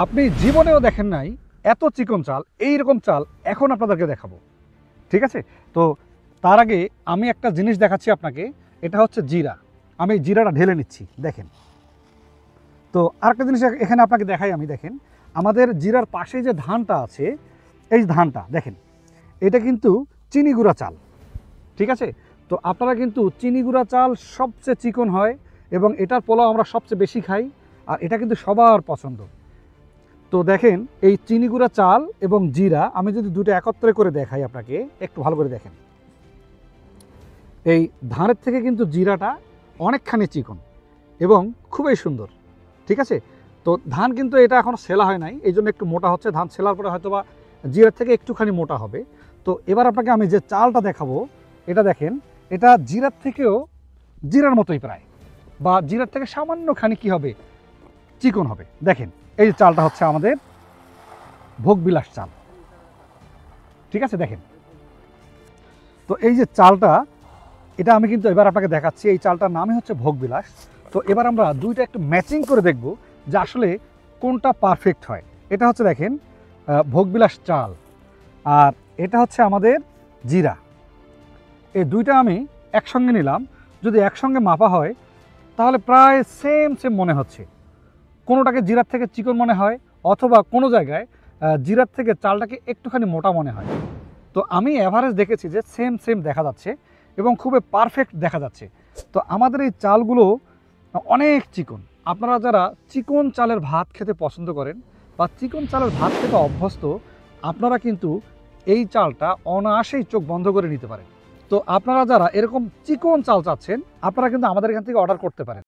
আপনি জীবনেও দেখেন নাই এত চিকন চাল, এইরকম চাল এখন আপনাদেরকে দেখাবো। ঠিক আছে? তো তার আগে আমি একটা জিনিস দেখাচ্ছি আপনাকে। এটা হচ্ছে জিরা। আমি জিরাটা ঢেলে নিচ্ছি, দেখেন। তো আরেকটা জিনিস এখানে আপনাকে দেখাই আমি, দেখেন আমাদের জিরার পাশে যে ধানটা আছে, এই ধানটা দেখেন, এটা কিন্তু চিনি গুঁড়া চাল। ঠিক আছে? তো আপনারা কিন্তু চিনি গুঁড়া চাল সবচেয়ে চিকন হয় এবং এটার পোলাও আমরা সবচেয়ে বেশি খাই, আর এটা কিন্তু সবার পছন্দ। তো দেখেন এই চিনি গুঁড়া চাল এবং জিরা আমি যদি দুটো একত্রে করে দেখাই আপনাকে, একটু ভালো করে দেখেন। এই ধানের থেকে কিন্তু জিরাটা অনেকখানি চিকন এবং খুবই সুন্দর। ঠিক আছে? তো ধান কিন্তু এটা এখন সেলা হয় নাই, এই জন্য একটু মোটা হচ্ছে। ধান সেলার পরে হয়তো বা জিরার থেকে একটুখানি মোটা হবে। তো এবার আপনাকে আমি যে চালটা দেখাবো, এটা দেখেন, এটা জিরার থেকেও জিরার মতোই প্রায়, বা জিরার থেকে সামান্যখানি কি হবে, চিকন হবে। দেখেন এই যে চালটা হচ্ছে আমাদের ভোগবিলাস চাল। ঠিক আছে? দেখেন, তো এই যে চালটা, এটা আমি কিন্তু এবার আপনাকে দেখাচ্ছি। এই চালটার নামই হচ্ছে ভোগবিলাস। তো এবার আমরা দুইটা একটু ম্যাচিং করে দেখব যে আসলে কোনটা পারফেক্ট হয়। এটা হচ্ছে দেখেন ভোগবিলাস চাল, আর এটা হচ্ছে আমাদের জিরা। এই দুইটা আমি একসঙ্গে নিলাম। যদি একসঙ্গে মাপা হয় তাহলে প্রায় সেম সেম মনে হচ্ছে। কোনোটাকে জিরার থেকে চিকন মনে হয়, অথবা কোনো জায়গায় জিরার থেকে চালটাকে একটুখানি মোটা মনে হয়। তো আমি অ্যাভারেজ দেখেছি যে সেম সেম দেখা যাচ্ছে এবং খুবই পারফেক্ট দেখা যাচ্ছে। তো আমাদের এই চালগুলো অনেক চিকন। আপনারা যারা চিকন চালের ভাত খেতে পছন্দ করেন বা চিকন চালের ভাত খেতে অভ্যস্ত, আপনারা কিন্তু এই চালটা অনায়াসেই চোখ বন্ধ করে নিতে পারেন। তো আপনারা যারা এরকম চিকন চাল চাচ্ছেন, আপনারা কিন্তু আমাদের এখান থেকে অর্ডার করতে পারেন।